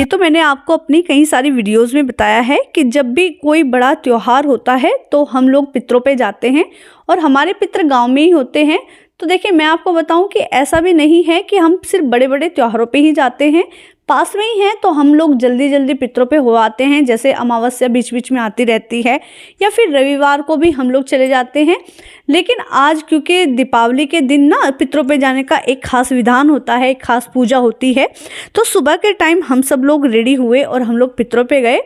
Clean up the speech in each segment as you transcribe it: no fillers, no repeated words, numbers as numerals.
ये तो मैंने आपको अपनी कई सारी वीडियोस में बताया है कि जब भी कोई बड़ा त्योहार होता है तो हम लोग पितरों पे जाते हैं और हमारे पितर गांव में ही होते हैं। तो देखिए, मैं आपको बताऊं कि ऐसा भी नहीं है कि हम सिर्फ बड़े बड़े त्योहारों पे ही जाते हैं, पास में ही हैं तो हम लोग जल्दी जल्दी पितरों पे हो आते हैं। जैसे अमावस्या बीच बीच में आती रहती है या फिर रविवार को भी हम लोग चले जाते हैं। लेकिन आज क्योंकि दीपावली के दिन ना पितरों पे जाने का एक खास विधान होता है, एक खास पूजा होती है, तो सुबह के टाइम हम सब लोग रेडी हुए और हम लोग पितरों पे गए।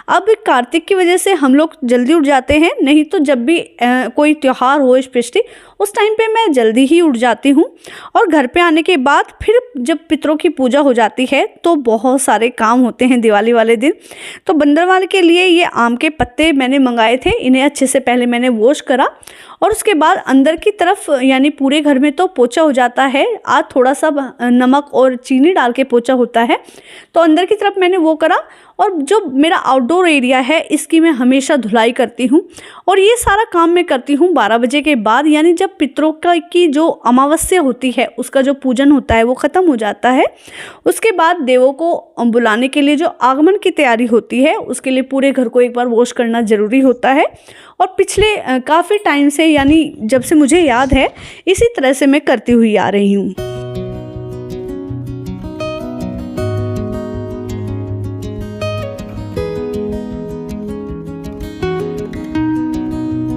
अब कार्तिक की वजह से हम लोग जल्दी उठ जाते हैं, नहीं तो जब भी कोई त्यौहार हो स्पेशली उस टाइम पे मैं जल्दी ही उठ जाती हूँ। और घर पे आने के बाद फिर जब पितरों की पूजा हो जाती है तो बहुत सारे काम होते हैं दिवाली वाले दिन। तो बंदरवाल के लिए ये आम के पत्ते मैंने मंगाए थे, इन्हें अच्छे से पहले मैंने वॉश करा और उसके बाद अंदर की तरफ यानी पूरे घर में तो पोछा हो जाता है। आज थोड़ा सा नमक और चीनी डाल के पोछा होता है, तो अंदर की तरफ मैंने वो करा। और जो मेरा आउटडोर एरिया है इसकी मैं हमेशा धुलाई करती हूँ और ये सारा काम मैं करती हूँ 12 बजे के बाद, यानी जब पितरों की जो अमावस्या होती है उसका जो पूजन होता है वो ख़त्म हो जाता है। उसके बाद देवों को बुलाने के लिए जो आगमन की तैयारी होती है उसके लिए पूरे घर को एक बार वॉश करना ज़रूरी होता है। और पिछले काफ़ी टाइम से, यानी जब से मुझे याद है, इसी तरह से मैं करती हुई आ रही हूँ।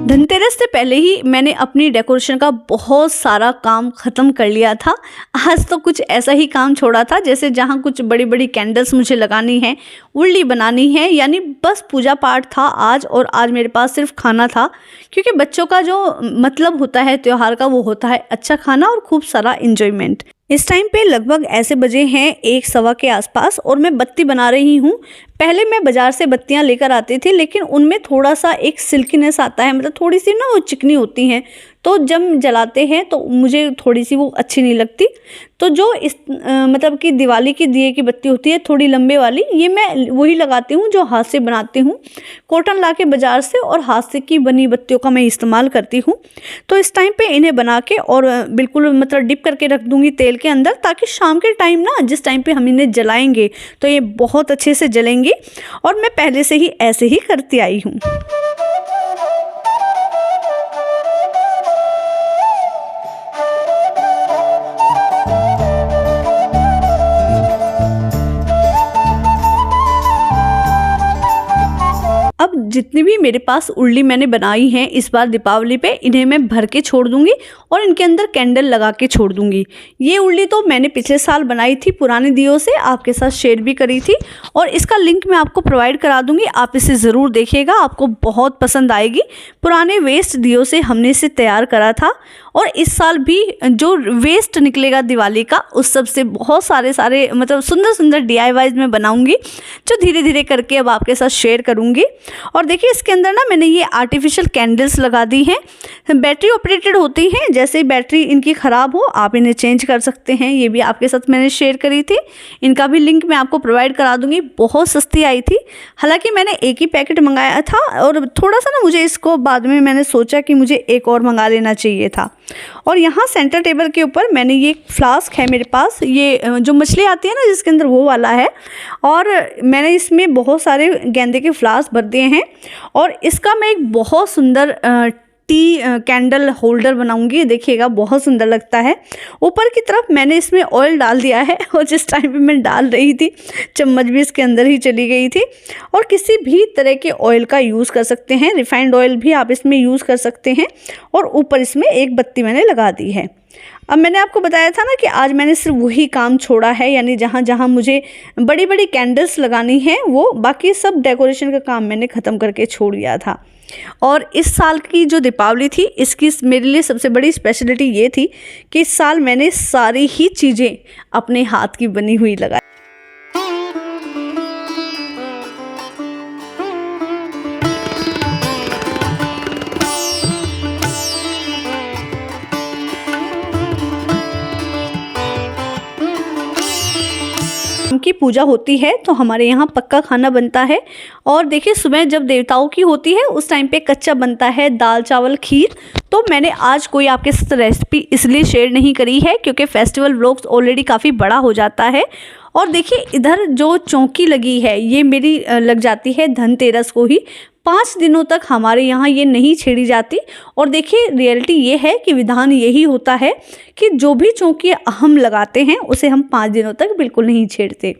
धनतेरस से पहले ही मैंने अपनी डेकोरेशन का बहुत सारा काम ख़त्म कर लिया था। आज तो कुछ ऐसा ही काम छोड़ा था, जैसे जहाँ कुछ बड़ी बड़ी कैंडल्स मुझे लगानी है, उर्ली बनानी है, यानी बस पूजा पाठ था आज। और आज मेरे पास सिर्फ खाना था, क्योंकि बच्चों का जो मतलब होता है त्यौहार का वो होता है अच्छा खाना और खूब सारा इंजॉयमेंट। इस टाइम पे लगभग ऐसे बजे हैं 1-1:15 के आसपास और मैं बत्ती बना रही हूँ। पहले मैं बाज़ार से बत्तियाँ लेकर आती थी, लेकिन उनमें थोड़ा सा एक सिल्कीनेस आता है, मतलब थोड़ी सी ना वो चिकनी होती हैं, तो जब जलाते हैं तो मुझे थोड़ी सी वो अच्छी नहीं लगती। तो जो इस मतलब कि दिवाली की दिए की बत्ती होती है थोड़ी लंबे वाली, ये मैं वही लगाती हूँ जो हाथ से बनाती हूँ। कॉटन ला के बाज़ार से और हाथ से की बनी बत्तियों का मैं इस्तेमाल करती हूँ। तो इस टाइम पे इन्हें बना के और बिल्कुल मतलब डिप करके रख दूँगी तेल के अंदर, ताकि शाम के टाइम ना जिस टाइम पे हम इन्हें जलाएंगे तो ये बहुत अच्छे से जलेंगी। और मैं पहले से ही ऐसे ही करती आई हूँ। अब जितनी भी मेरे पास उर्ली मैंने बनाई हैं इस बार दीपावली पे, इन्हें मैं भर के छोड़ दूंगी और इनके अंदर कैंडल लगा के छोड़ दूंगी। ये उर्ली तो मैंने पिछले साल बनाई थी पुराने दियों से, आपके साथ शेयर भी करी थी और इसका लिंक मैं आपको प्रोवाइड करा दूंगी। आप इसे ज़रूर देखिएगा, आपको बहुत पसंद आएगी। पुराने वेस्ट दियों से हमने इसे तैयार करा था और इस साल भी जो वेस्ट निकलेगा दिवाली का उस सब से बहुत सारे मतलब सुंदर सुंदर DIYs मैं बनाऊंगी, जो धीरे धीरे करके अब आपके साथ शेयर करूंगी। और देखिए, इसके अंदर ना मैंने ये आर्टिफिशियल कैंडल्स लगा दी हैं, बैटरी ऑपरेटेड होती हैं। जैसे ही बैटरी इनकी ख़राब हो आप इन्हें चेंज कर सकते हैं, ये भी आपके साथ मैंने शेयर करी थी। इनका भी लिंक मैं आपको प्रोवाइड करा दूंगी। बहुत सस्ती आई थी, हालांकि मैंने एक ही पैकेट मंगाया था और थोड़ा सा ना मुझे इसको बाद में मैंने सोचा कि मुझे एक और मंगा लेना चाहिए था। और यहाँ सेंटर टेबल के ऊपर मैंने ये फ्लास्क है मेरे पास, ये जो मछली आती है ना जिसके अंदर, वो वाला है। और मैंने इसमें बहुत सारे गेंदे के फ्लास्क भर दिए हैं और इसका मैं एक बहुत सुंदर टी कैंडल होल्डर बनाऊंगी। देखिएगा, बहुत सुंदर लगता है। ऊपर की तरफ मैंने इसमें ऑयल डाल दिया है और जिस टाइम पे मैं डाल रही थी चम्मच भी इसके अंदर ही चली गई थी। और किसी भी तरह के ऑयल का यूज़ कर सकते हैं, रिफाइंड ऑयल भी आप इसमें यूज़ कर सकते हैं। और ऊपर इसमें एक बत्ती मैंने लगा दी है। अब मैंने आपको बताया था ना कि आज मैंने सिर्फ वही काम छोड़ा है, यानी जहाँ जहाँ मुझे बड़ी बड़ी कैंडल्स लगानी है वो, बाकी सब डेकोरेशन का काम मैंने ख़त्म करके छोड़ दिया था। और इस साल की जो दीपावली थी इसकी मेरे लिए सबसे बड़ी स्पेशलिटी ये थी कि इस साल मैंने सारी ही चीज़ें अपने हाथ की बनी हुई लगाई। की पूजा होती है तो हमारे यहाँ पक्का खाना बनता है। और देखिए, सुबह जब देवताओं की होती है उस टाइम पे कच्चा बनता है दाल चावल खीर। तो मैंने आज कोई आपके साथ रेसिपी इसलिए शेयर नहीं करी है क्योंकि फेस्टिवल व्लॉग्स ऑलरेडी काफ़ी बड़ा हो जाता है और देखिए इधर जो चौकी लगी है ये मेरी लग जाती है धनतेरस को ही। 5 दिनों तक हमारे यहाँ ये नहीं छेड़ी जाती। और देखिए रियलिटी ये है कि विधान यही होता है कि जो भी चौकी हम लगाते हैं उसे हम 5 दिनों तक बिल्कुल नहीं छेड़ते।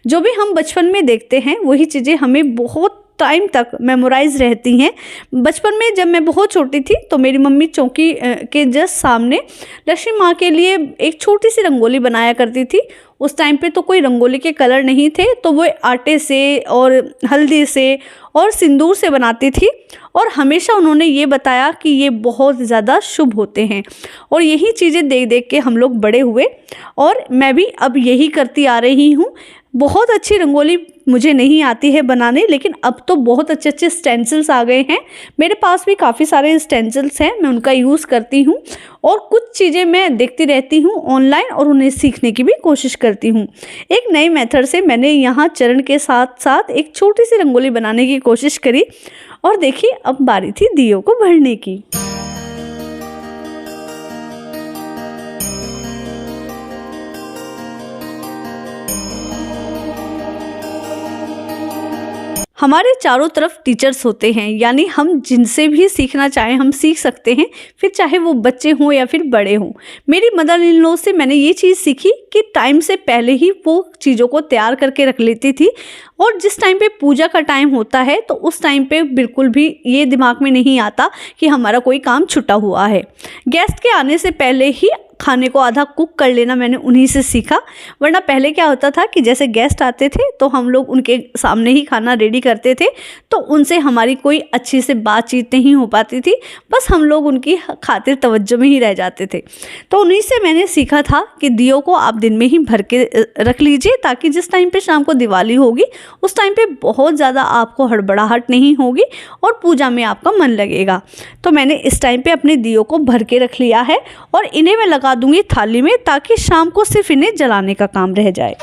जो भी हम बचपन में देखते हैं वही चीज़ें हमें बहुत टाइम तक मेमोराइज रहती हैं। बचपन में जब मैं बहुत छोटी थी तो मेरी मम्मी चौकी के जस्ट सामने लक्ष्मी माँ के लिए एक छोटी सी रंगोली बनाया करती थी। उस टाइम पे तो कोई रंगोली के कलर नहीं थे, तो वो आटे से और हल्दी से और सिंदूर से बनाती थी। और हमेशा उन्होंने ये बताया कि ये बहुत ज़्यादा शुभ होते हैं। और यही चीज़ें देख देख के हम लोग बड़े हुए और मैं भी अब यही करती आ रही हूँ। बहुत अच्छी रंगोली मुझे नहीं आती है बनाने, लेकिन अब तो बहुत अच्छे अच्छे स्टेंसिल्स आ गए हैं। मेरे पास भी काफ़ी सारे स्टेंसिल्स हैं, मैं उनका यूज़ करती हूँ। और कुछ चीज़ें मैं देखती रहती हूँ ऑनलाइन और उन्हें सीखने की भी कोशिश करती हूँ। एक नए मेथड से मैंने यहाँ चरण के साथ साथ एक छोटी सी रंगोली बनाने की कोशिश करी। और देखिए अब बारी थी दियों को भरने की। हमारे चारों तरफ टीचर्स होते हैं, यानी हम जिनसे भी सीखना चाहें हम सीख सकते हैं, फिर चाहे वो बच्चे हों या फिर बड़े हों। मेरी मदर इन लॉ से मैंने ये चीज़ सीखी कि टाइम से पहले ही वो चीज़ों को तैयार करके रख लेती थी। और जिस टाइम पे पूजा का टाइम होता है तो उस टाइम पे बिल्कुल भी ये दिमाग में नहीं आता कि हमारा कोई काम छुटा हुआ है। गेस्ट के आने से पहले ही खाने को आधा कुक कर लेना मैंने उन्हीं से सीखा। वरना पहले क्या होता था कि जैसे गेस्ट आते थे तो हम लोग उनके सामने ही खाना रेडी करते थे, तो उनसे हमारी कोई अच्छी से बातचीत नहीं हो पाती थी, बस हम लोग उनकी खातिर तवज्जो में ही रह जाते थे। तो उन्हीं से मैंने सीखा था कि दियों को आप दिन में ही भर के रख लीजिए, ताकि जिस टाइम पे शाम को दिवाली होगी उस टाइम पे बहुत ज़्यादा आपको हड़बड़ाहट नहीं होगी और पूजा में आपका मन लगेगा। तो मैंने इस टाइम पे अपने दियों को भर के रख लिया है और इन्हें मैं लगा दूंगी थाली में, ताकि शाम को सिर्फ इन्हें जलाने का काम रह जाए।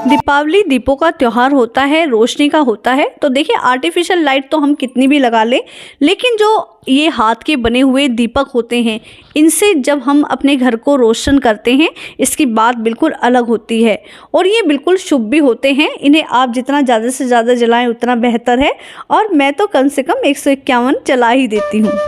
दीपावली दीपों का त्यौहार होता है, रोशनी का होता है। तो देखिए आर्टिफिशियल लाइट तो हम कितनी भी लगा लें, लेकिन जो ये हाथ के बने हुए दीपक होते हैं, इनसे जब हम अपने घर को रोशन करते हैं इसकी बात बिल्कुल अलग होती है। और ये बिल्कुल शुभ भी होते हैं। इन्हें आप जितना ज़्यादा से ज़्यादा जलाएं उतना बेहतर है। और मैं तो कम से कम 151 जला ही देती हूँ।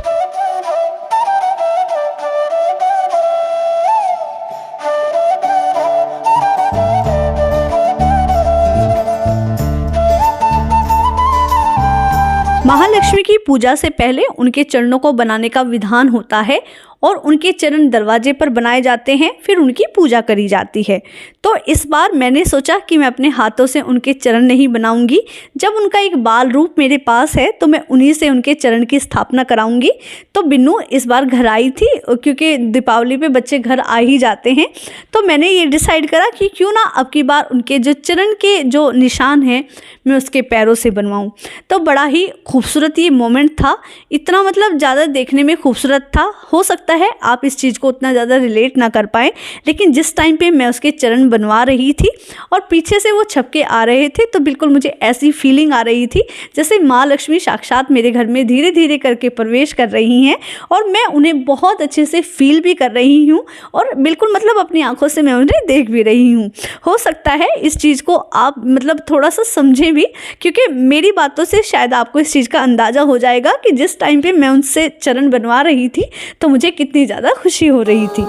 महालक्ष्मी की पूजा से पहले उनके चरणों को बनाने का विधान होता है और उनके चरण दरवाजे पर बनाए जाते हैं, फिर उनकी पूजा करी जाती है। तो इस बार मैंने सोचा कि मैं अपने हाथों से उनके चरण नहीं बनाऊंगी। जब उनका एक बाल रूप मेरे पास है तो मैं उन्हीं से उनके चरण की स्थापना कराऊंगी। तो बिन्नू इस बार घर आई थी, क्योंकि दीपावली पे बच्चे घर आ ही जाते हैं। तो मैंने ये डिसाइड करा कि क्यों ना अब की बार उनके जो चरण के जो निशान हैं मैं उसके पैरों से बनवाऊँ। तो बड़ा ही खूबसूरत ये मोमेंट था, इतना मतलब ज़्यादा देखने में खूबसूरत था। हो सकता है आप इस चीज़ को उतना ज़्यादा रिलेट ना कर पाए, लेकिन जिस टाइम पे मैं उसके चरण बनवा रही थी और पीछे से वो छपके आ रहे थे तो बिल्कुल मुझे ऐसी फीलिंग आ रही थी जैसे माँ लक्ष्मी साक्षात मेरे घर में धीरे धीरे करके प्रवेश कर रही हैं और मैं उन्हें बहुत अच्छे से फील भी कर रही हूँ और बिल्कुल मतलब अपनी आंखों से मैं उन्हें देख भी रही हूँ। हो सकता है इस चीज़ को आप मतलब थोड़ा सा समझें भी, क्योंकि मेरी बातों से शायद आपको इस चीज़ का अंदाज़ा हो जाएगा कि जिस टाइम पे मैं उनसे चरण बनवा रही थी तो मुझे कितनी ज़्यादा खुशी हो रही थी।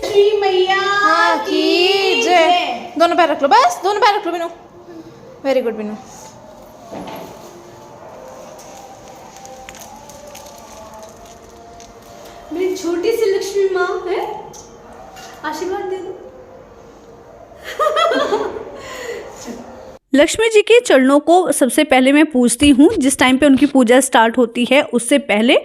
श्री मैया की जय। दोनों पैर रख लो, बस दोनों पैर रख लो बिनू। Very good Binu. मेरी छोटी सी लक्ष्मी माँ है, आशीर्वाद दे दो। लक्ष्मी जी के चरणों को सबसे पहले मैं पूजती हूँ जिस टाइम पे उनकी पूजा स्टार्ट होती है उससे पहले।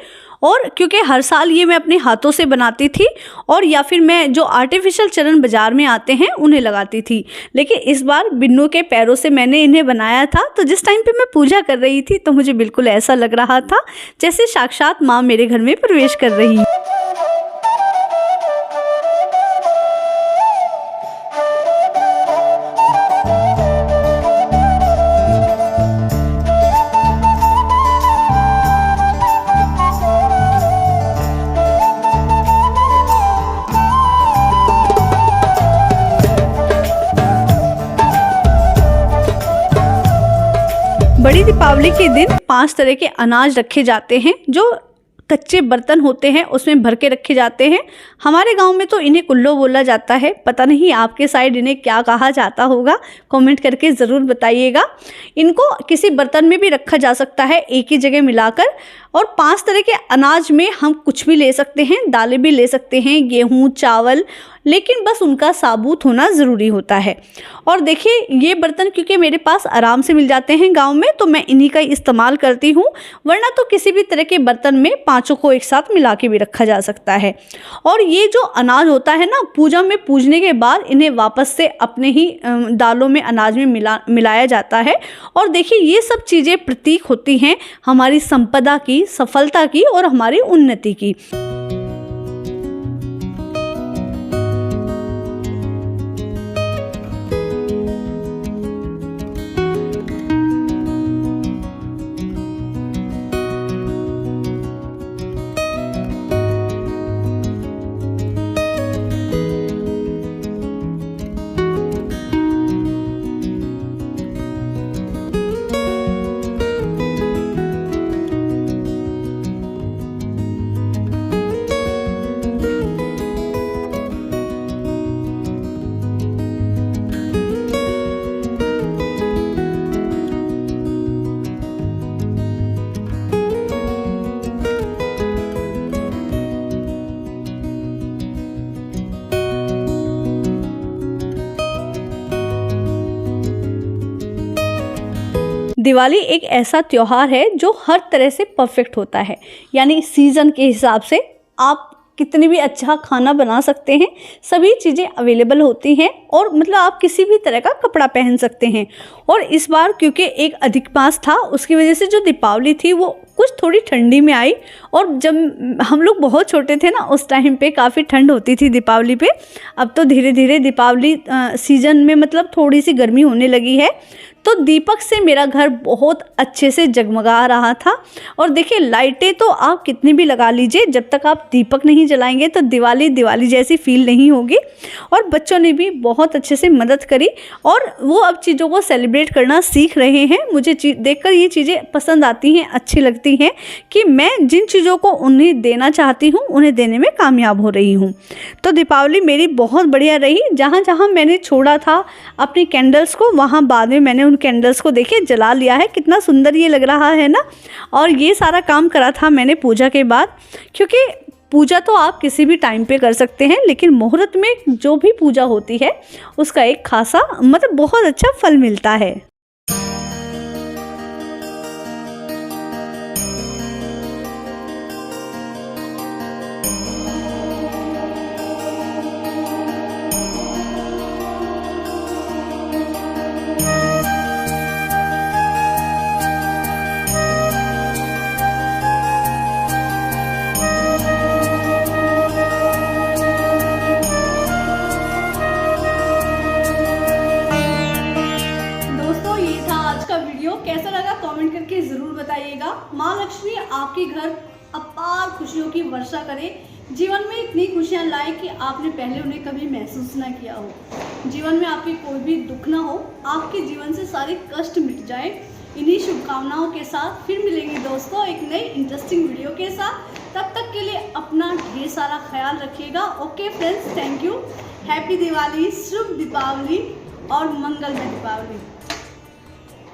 और क्योंकि हर साल ये मैं अपने हाथों से बनाती थी और या फिर मैं जो आर्टिफिशियल चरण बाज़ार में आते हैं उन्हें लगाती थी। लेकिन इस बार बिन्नू के पैरों से मैंने इन्हें बनाया था। तो जिस टाइम पे मैं पूजा कर रही थी तो मुझे बिल्कुल ऐसा लग रहा था जैसे साक्षात माँ मेरे घर में प्रवेश कर रही है। बड़ी दीपावली के दिन 5 तरह के अनाज रखे जाते हैं जो कच्चे बर्तन होते हैं उसमें भर के रखे जाते हैं। हमारे गांव में तो इन्हें कुल्लो बोला जाता है, पता नहीं आपके साइड इन्हें क्या कहा जाता होगा, कमेंट करके ज़रूर बताइएगा। इनको किसी बर्तन में भी रखा जा सकता है एक ही जगह मिलाकर। और 5 तरह के अनाज में हम कुछ भी ले सकते हैं, दालें भी ले सकते हैं, गेहूँ, चावल, लेकिन बस उनका साबुत होना ज़रूरी होता है। और देखिए ये बर्तन क्योंकि मेरे पास आराम से मिल जाते हैं गांव में तो मैं इन्हीं का इस्तेमाल करती हूँ, वरना तो किसी भी तरह के बर्तन में 5 को एक साथ मिला के भी रखा जा सकता है। और ये जो अनाज होता है ना, पूजा में पूजने के बाद इन्हें वापस से अपने ही दालों में अनाज में मिलाया जाता है। और देखिए ये सब चीज़ें प्रतीक होती हैं हमारी संपदा की, सफलता की और हमारी उन्नति की। दिवाली एक ऐसा त्यौहार है जो हर तरह से परफेक्ट होता है, यानी सीज़न के हिसाब से आप कितनी भी अच्छा खाना बना सकते हैं, सभी चीज़ें अवेलेबल होती हैं और मतलब आप किसी भी तरह का कपड़ा पहन सकते हैं। और इस बार क्योंकि एक अधिक मास था उसकी वजह से जो दीपावली थी वो कुछ थोड़ी ठंडी में आई। और जब हम लोग बहुत छोटे थे ना उस टाइम पे काफ़ी ठंड होती थी दीपावली पे। अब तो धीरे धीरे दीपावली सीज़न में मतलब थोड़ी सी गर्मी होने लगी है। तो दीपक से मेरा घर बहुत अच्छे से जगमगा रहा था। और देखिए लाइटें तो आप कितनी भी लगा लीजिए, जब तक आप दीपक नहीं जलाएंगे तो दिवाली दिवाली जैसी फील नहीं होगी। और बच्चों ने भी बहुत अच्छे से मदद करी और वो अब चीज़ों को सेलिब्रेट करना सीख रहे हैं। मुझे देखकर ये चीज़ें पसंद आती हैं, अच्छी लगती हैं कि मैं जिन चीज़ों को उन्हें देना चाहती हूँ उन्हें देने में कामयाब हो रही हूँ। तो दीपावली मेरी बहुत बढ़िया रही। जहाँ जहाँ मैंने छोड़ा था अपनी कैंडल्स को, वहाँ बाद में मैंने उन कैंडल्स को देखिए जला लिया है। कितना सुंदर ये लग रहा है ना। और ये सारा काम करा था मैंने पूजा के बाद, क्योंकि पूजा तो आप किसी भी टाइम पे कर सकते हैं, लेकिन मुहूर्त में जो भी पूजा होती है उसका एक खासा मतलब बहुत अच्छा फल मिलता है। कैसा लगा कमेंट करके ज़रूर बताइएगा। माँ लक्ष्मी आपके घर अपार खुशियों की वर्षा करे, जीवन में इतनी खुशियाँ लाए कि आपने पहले उन्हें कभी महसूस ना किया हो। जीवन में आपके कोई भी दुख ना हो, आपके जीवन से सारे कष्ट मिट जाए। इन्हीं शुभकामनाओं के साथ फिर मिलेंगे दोस्तों एक नई इंटरेस्टिंग वीडियो के साथ। तब तक के लिए अपना ढेर सारा ख्याल रखिएगा। Okay friends, thank you. Happy Diwali, शुभ दीपावली और मंगलमय दीपावली।